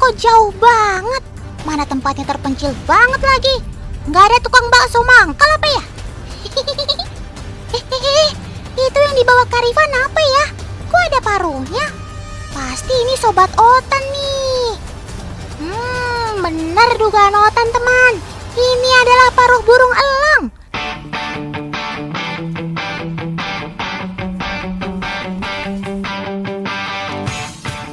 kok jauh banget? Mana tempatnya terpencil banget lagi? Nggak ada tukang bakso mangkal apa ya? Itu yang dibawa Karifan apa ya? Kok ada paruhnya? Pasti ini sobat Otan nih. Bener dugaan Otan teman. Ini adalah paruh burung elang.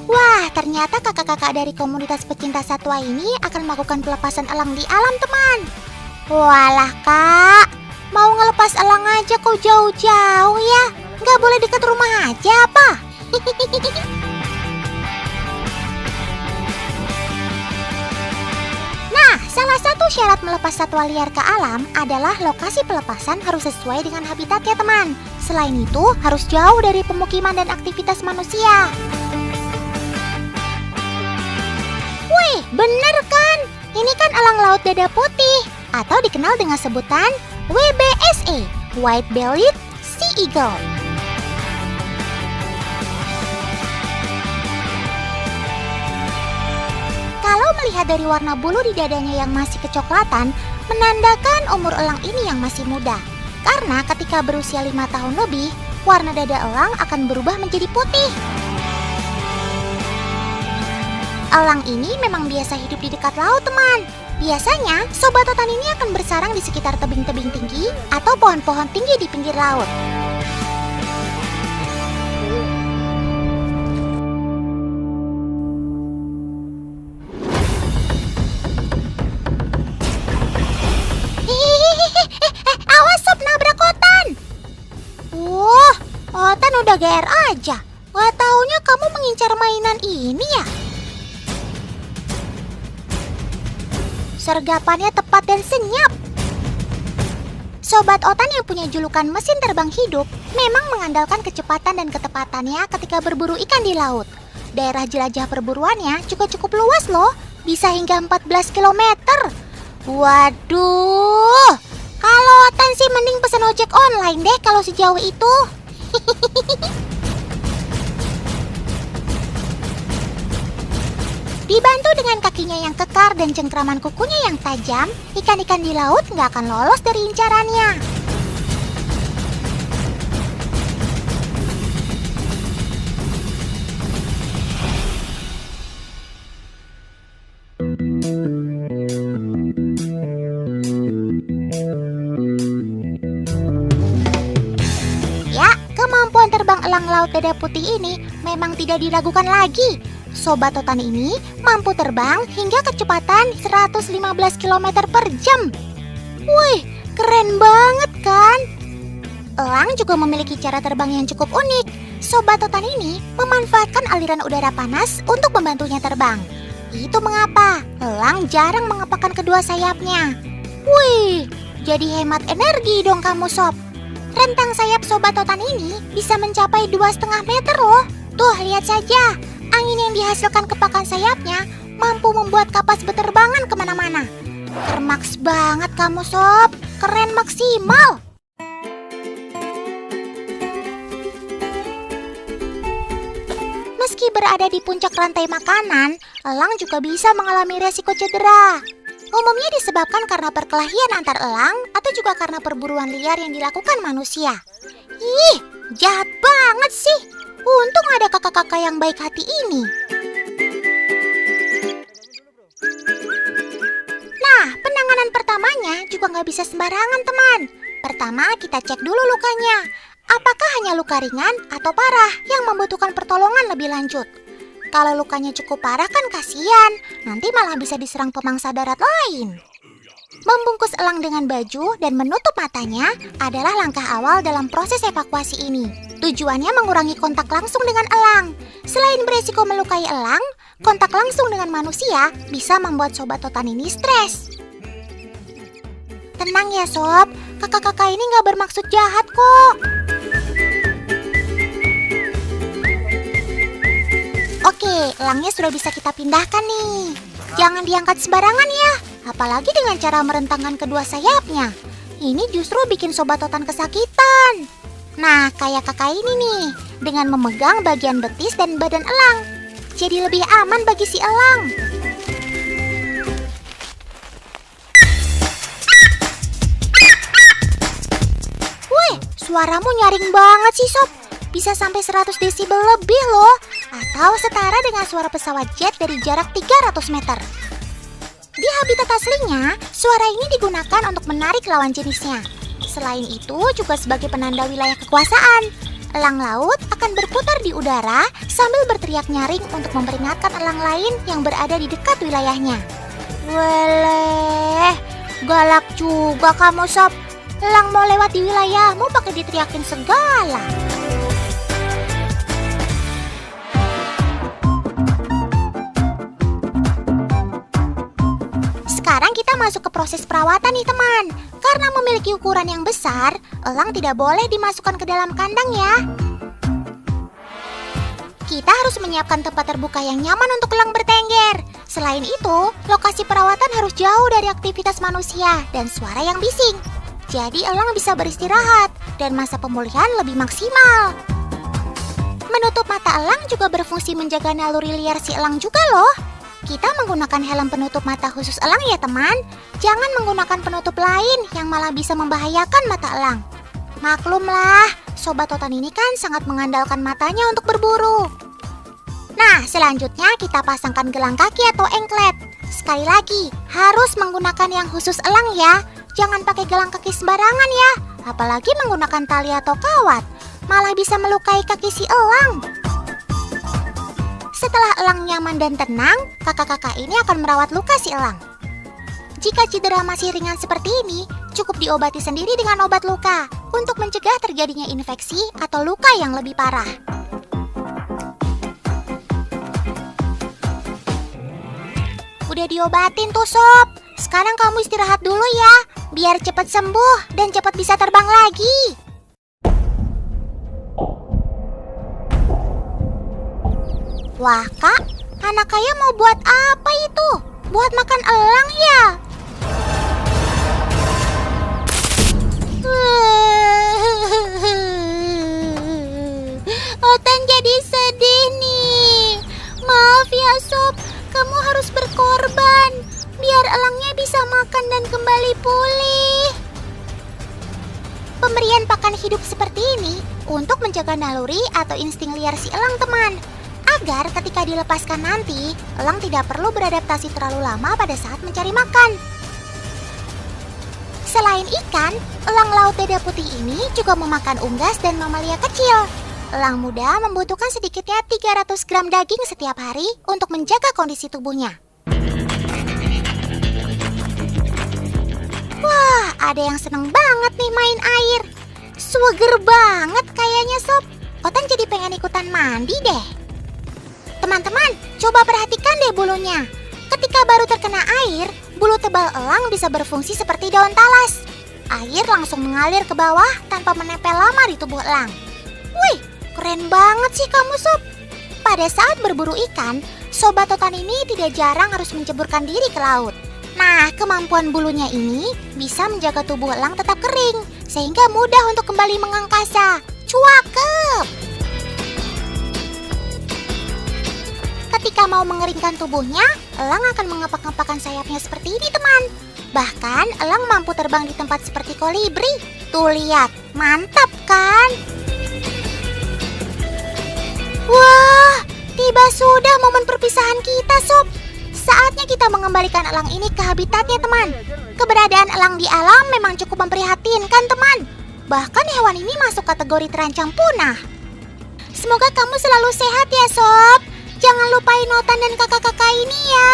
Wah, ternyata kakak-kakak dari komunitas pecinta satwa ini akan melakukan pelepasan elang di alam teman. Walah kak, mau ngelepas elang aja kok jauh-jauh ya? Nggak boleh dekat rumah aja apa? Nah, salah satu syarat melepas satwa liar ke alam adalah lokasi pelepasan harus sesuai dengan habitatnya teman. Selain itu, harus jauh dari pemukiman dan aktivitas manusia. Wih, bener kan? Ini kan elang laut dada putih, atau dikenal dengan sebutan WBSE, White-Bellied Sea Eagle. Kalau melihat dari warna bulu di dadanya yang masih kecoklatan, menandakan umur elang ini yang masih muda. Karena ketika berusia 5 tahun lebih, warna dada elang akan berubah menjadi putih. Elang ini memang biasa hidup di dekat laut teman. Biasanya, sobat Otan ini akan bersarang di sekitar tebing-tebing tinggi atau pohon-pohon tinggi di pinggir laut. Awas sob, nabrak Otan. Otan udah GR aja. Gak taunya kamu mengincar mainan ini ya? Sergapannya tepat dan senyap. Sobat Otan yang punya julukan mesin terbang hidup memang mengandalkan kecepatan dan ketepatannya ketika berburu ikan di laut. Daerah jelajah perburuannya juga cukup luas loh, bisa hingga 14 km. Waduh, kalau Otan sih mending pesen ojek online deh kalau sejauh itu. Dibantu dengan kakinya yang kekar dan cengkraman kukunya yang tajam, ikan-ikan di laut nggak akan lolos dari incarannya. Ya, kemampuan terbang elang laut dada putih ini memang tidak diragukan lagi. Sobat Otan ini mampu terbang hingga kecepatan 115 km per jam. Wih, keren banget kan? Elang juga memiliki cara terbang yang cukup unik. Sobat Otan ini memanfaatkan aliran udara panas untuk membantunya terbang. Itu mengapa elang jarang mengepakkan kedua sayapnya. Wih, jadi hemat energi dong kamu sob. Rentang sayap Sobat Otan ini bisa mencapai 2,5 meter loh. Tuh, lihat saja. Angin yang dihasilkan kepakan sayapnya mampu membuat kapas berterbangan kemana-mana. Kermaks banget kamu sob, keren maksimal. Meski berada di puncak rantai makanan, elang juga bisa mengalami resiko cedera. Umumnya disebabkan karena perkelahian antar elang atau juga karena perburuan liar yang dilakukan manusia. Ih, jahat banget sih. Untung ada kakak-kakak yang baik hati ini. Nah, penanganan pertamanya juga nggak bisa sembarangan teman. Pertama, kita cek dulu lukanya. Apakah hanya luka ringan atau parah yang membutuhkan pertolongan lebih lanjut? Kalau lukanya cukup parah kan kasihan, nanti malah bisa diserang pemangsa darat lain. Membungkus elang dengan baju dan menutup matanya adalah langkah awal dalam proses evakuasi ini. Tujuannya mengurangi kontak langsung dengan elang. Selain beresiko melukai elang, kontak langsung dengan manusia bisa membuat Sobat Otan ini stres. Tenang ya sob, kakak-kakak ini gak bermaksud jahat kok. Oke, elangnya sudah bisa kita pindahkan nih. Jangan diangkat sembarangan ya, apalagi dengan cara merentangkan kedua sayapnya. Ini justru bikin Sobat Otan kesakitan. Nah, kayak kakak ini nih, dengan memegang bagian betis dan badan elang. Jadi lebih aman bagi si elang. Suaramu nyaring banget sih, Sob. Bisa sampai 100 desibel lebih loh. Atau setara dengan suara pesawat jet dari jarak 300 meter. Di habitat aslinya, suara ini digunakan untuk menarik lawan jenisnya. Selain itu, juga sebagai penanda wilayah kekuasaan. Elang laut akan berputar di udara sambil berteriak nyaring untuk memperingatkan elang lain yang berada di dekat wilayahnya. Weleh, galak juga kamu, Sob. Elang mau lewat di wilayahmu pakai diteriakin segala. Sekarang kita masuk ke proses perawatan nih teman. Karena memiliki ukuran yang besar, elang tidak boleh dimasukkan ke dalam kandang ya. Kita harus menyiapkan tempat terbuka yang nyaman untuk elang bertengger. Selain itu, lokasi perawatan harus jauh dari aktivitas manusia dan suara yang bising. Jadi elang bisa beristirahat dan masa pemulihan lebih maksimal. Menutup mata elang juga berfungsi menjaga naluri liar si elang juga loh. Kita menggunakan helm penutup mata khusus elang ya teman. Jangan menggunakan penutup lain yang malah bisa membahayakan mata elang. Maklumlah, Sobat Totan ini kan sangat mengandalkan matanya untuk berburu. Nah, selanjutnya kita pasangkan gelang kaki atau anklet. Sekali lagi, harus menggunakan yang khusus elang ya. Jangan pakai gelang kaki sembarangan ya. Apalagi menggunakan tali atau kawat. Malah bisa melukai kaki si elang. Setelah elang nyaman dan tenang, kakak-kakak ini akan merawat luka si elang. Jika cedera masih ringan seperti ini, cukup diobati sendiri dengan obat luka untuk mencegah terjadinya infeksi atau luka yang lebih parah. Udah diobatin tuh, Sob. Sekarang kamu istirahat dulu ya, biar cepat sembuh dan cepat bisa terbang lagi. Wah kak, anak kaya mau buat apa itu? Buat makan elang ya? Otan jadi sedih nih. Maaf ya Sob, kamu harus berkorban biar elangnya bisa makan dan kembali pulih. Pemberian pakan hidup seperti ini untuk menjaga naluri atau insting liar si elang teman. Agar ketika dilepaskan nanti, elang tidak perlu beradaptasi terlalu lama pada saat mencari makan. Selain ikan, elang laut dada putih ini juga memakan unggas dan mamalia kecil. Elang muda membutuhkan sedikitnya 300 gram daging setiap hari untuk menjaga kondisi tubuhnya. Wah, ada yang seneng banget nih main air. Seger banget kayaknya Sob. Otan jadi pengen ikutan mandi deh. Teman-teman, coba perhatikan deh bulunya. Ketika baru terkena air, bulu tebal elang bisa berfungsi seperti daun talas. Air langsung mengalir ke bawah tanpa menempel lama di tubuh elang. Wih, keren banget sih kamu Sob. Pada saat berburu ikan, Sobat Totan ini tidak jarang harus menceburkan diri ke laut. Nah, kemampuan bulunya ini bisa menjaga tubuh elang tetap kering, sehingga mudah untuk kembali mengangkasa. Cuakep! Ketika mau mengeringkan tubuhnya, elang akan mengepak-ngepakkan sayapnya seperti ini teman. Bahkan elang mampu terbang di tempat seperti kolibri. Tuh lihat, mantap kan? Wah, tiba sudah momen perpisahan kita Sob. Saatnya kita mengembalikan elang ini ke habitatnya teman. Keberadaan elang di alam memang cukup memprihatinkan teman. Bahkan hewan ini masuk kategori terancam punah. Semoga kamu selalu sehat ya Sob. Jangan lupain Otan dan kakak-kakak ini ya.